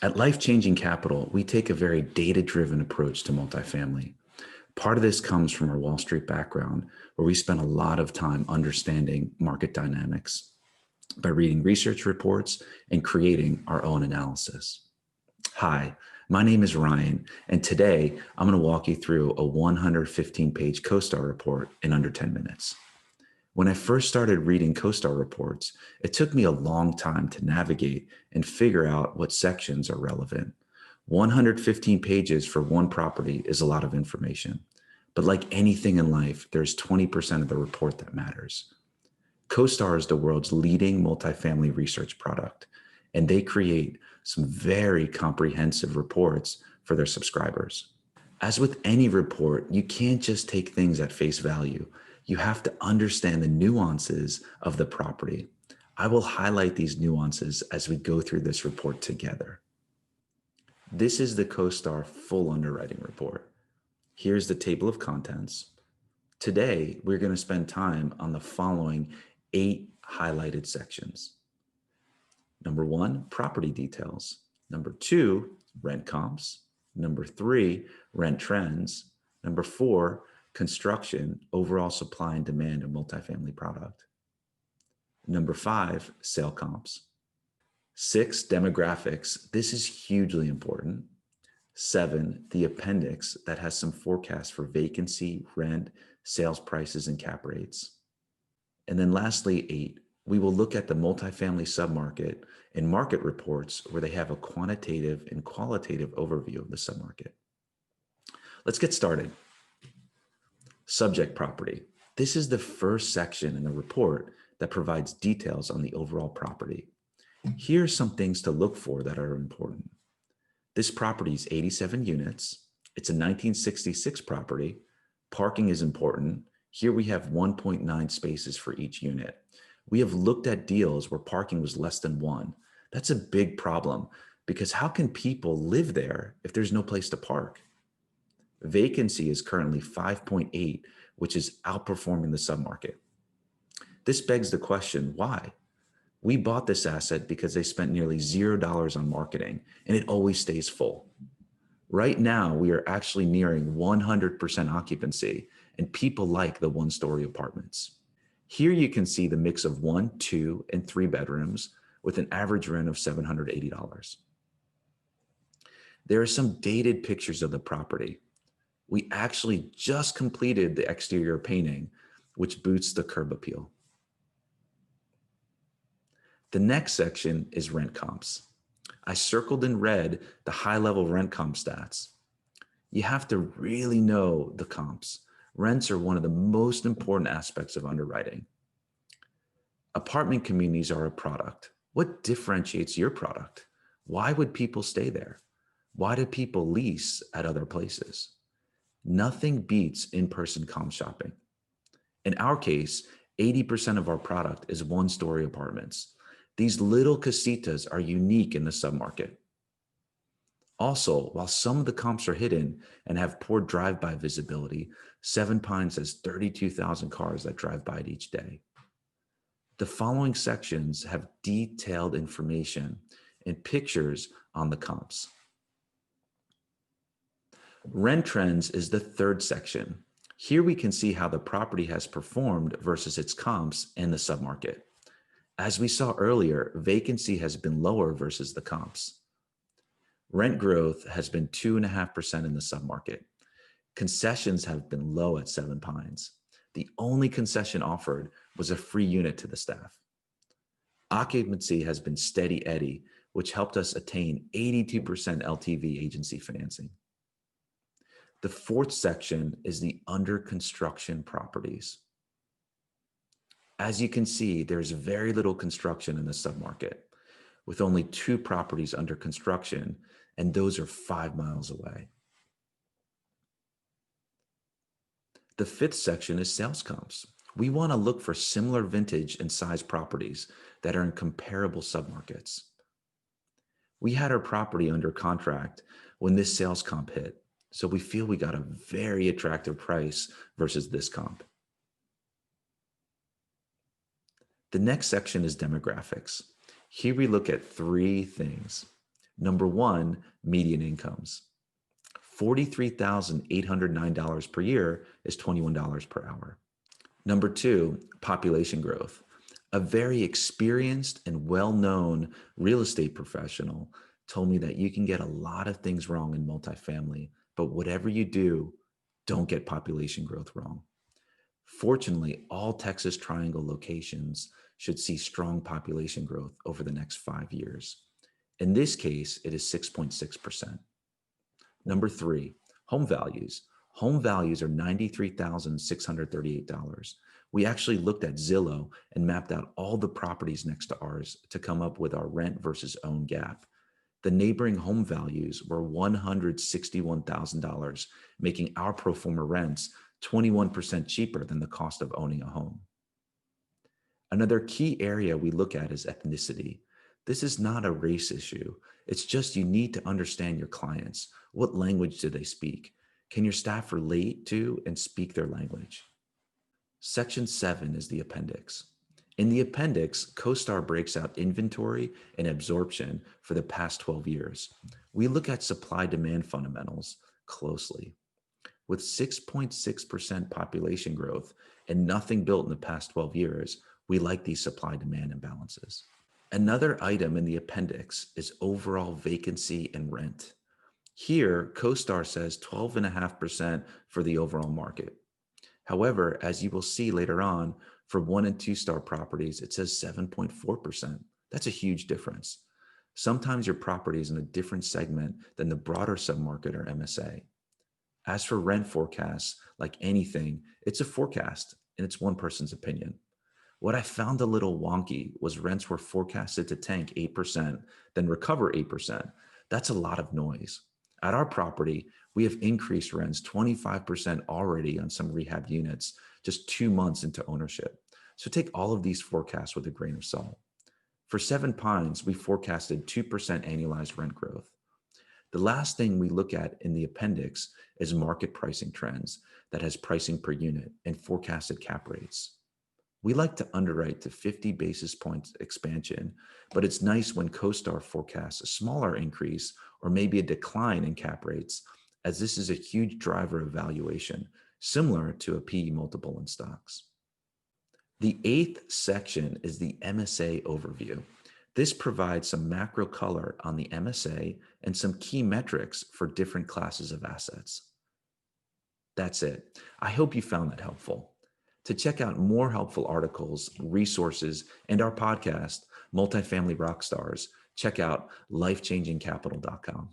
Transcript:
At Life Changing Capital, we take a very data-driven approach to multifamily. Part of this comes from our Wall Street background, where we spent a lot of time understanding market dynamics by reading research reports and creating our own analysis. Hi, my name is Ryan, and today I'm going to walk you through a 115-page CoStar report in under 10 minutes. When I first started reading CoStar reports, it took me a long time to navigate and figure out what sections are relevant. 115 pages for one property is a lot of information, but like anything in life, there's 20% of the report that matters. CoStar is the world's leading multifamily research product, and they create some very comprehensive reports for their subscribers. As with any report, you can't just take things at face value. You have to understand the nuances of the property. I will highlight these nuances as we go through this report together. This is the CoStar full underwriting report. Here's the table of contents. Today, we're going to spend time on the following 8 highlighted sections. Number 1, property details. Number 2, rent comps. Number 3, rent trends. Number 4, construction, overall supply and demand of multifamily product. Number 5, sale comps. 6, demographics. This is hugely important. 7, the appendix that has some forecasts for vacancy, rent, sales prices, and cap rates. And then lastly, 8, we will look at the multifamily submarket and market reports where they have a quantitative and qualitative overview of the submarket. Let's get started. Subject property. This is the first section in the report that provides details on the overall property. Here are some things to look for that are important. This property is 87 units. It's a 1966 property. Parking is important. Here we have 1.9 spaces for each unit. We have looked at deals where parking was less than 1. That's a big problem because how can people live there if there's no place to park? Vacancy is currently 5.8, which is outperforming the submarket. This begs the question, why? We bought this asset because they spent nearly $0 on marketing, and it always stays full. Right now, we are actually nearing 100% occupancy, and people like the one-story apartments. Here you can see the mix of 1, 2, and 3 bedrooms with an average rent of $780. There are some dated pictures of the property. We actually just completed the exterior painting, which boosts the curb appeal. The next section is rent comps. I circled in red the high-level rent comp stats. You have to really know the comps. Rents are one of the most important aspects of underwriting. Apartment communities are a product. What differentiates your product? Why would people stay there? Why do people lease at other places? Nothing beats in-person comp shopping. In our case, 80% of our product is one-story apartments. These little casitas are unique in the submarket. Also, while some of the comps are hidden and have poor drive-by visibility, Seven Pines has 32,000 cars that drive by it each day. The following sections have detailed information and pictures on the comps. Rent trends is the third section. Here we can see how the property has performed versus its comps in the submarket. As we saw earlier, vacancy has been lower versus the comps. Rent growth has been 2.5% in the submarket. Concessions have been low at Seven Pines. The only concession offered was a free unit to the staff. Occupancy has been steady Eddie, which helped us attain 82% LTV agency financing. The fourth section is the under construction properties. As you can see, there's very little construction in the submarket, with only 2 properties under construction, and those are 5 miles away. The fifth section is sales comps. We want to look for similar vintage and size properties that are in comparable submarkets. We had our property under contract when this sales comp hit, so we feel we got a very attractive price versus this comp. The next section is demographics. Here we look at 3 things: Number one, median incomes. $43,809 per year is $21 per hour. Number two, population growth. A very experienced and well-known real estate professional told me that you can get a lot of things wrong in multifamily, but whatever you do, don't get population growth wrong. Fortunately, all Texas Triangle locations should see strong population growth over the next 5 years. In this case, it is 6.6%. Number three, home values. Home values are $93,638. We actually looked at Zillow and mapped out all the properties next to ours to come up with our rent versus own gap. The neighboring home values were $161,000, making our pro forma rents 21% cheaper than the cost of owning a home. Another key area we look at is ethnicity. This is not a race issue. It's just you need to understand your clients. What language do they speak? Can your staff relate to and speak their language? Section 7 is the appendix. In the appendix, CoStar breaks out inventory and absorption for the past 12 years. We look at supply-demand fundamentals closely. With 6.6% population growth and nothing built in the past 12 years, we like these supply-demand imbalances. Another item in the appendix is overall vacancy and rent. Here, CoStar says 12.5% for the overall market. However, as you will see later on, for 1 and 2 star properties, it says 7.4%. That's a huge difference. Sometimes your property is in a different segment than the broader submarket or MSA. As for rent forecasts, like anything, it's a forecast and it's one person's opinion. What I found a little wonky was rents were forecasted to tank 8%, then recover 8%. That's a lot of noise. At our property, we have increased rents 25% already on some rehab units, just 2 months into ownership. So take all of these forecasts with a grain of salt. For Seven Pines, we forecasted 2% annualized rent growth. The last thing we look at in the appendix is market pricing trends that has pricing per unit and forecasted cap rates. We like to underwrite to 50 basis points expansion, but it's nice when CoStar forecasts a smaller increase or maybe a decline in cap rates, as this is a huge driver of valuation, similar to a PE multiple in stocks. The 8th section is the MSA Overview. This provides some macro color on the MSA and some key metrics for different classes of assets. That's it. I hope you found that helpful. To check out more helpful articles, resources, and our podcast, Multifamily Rockstars, check out lifechangingcapital.com.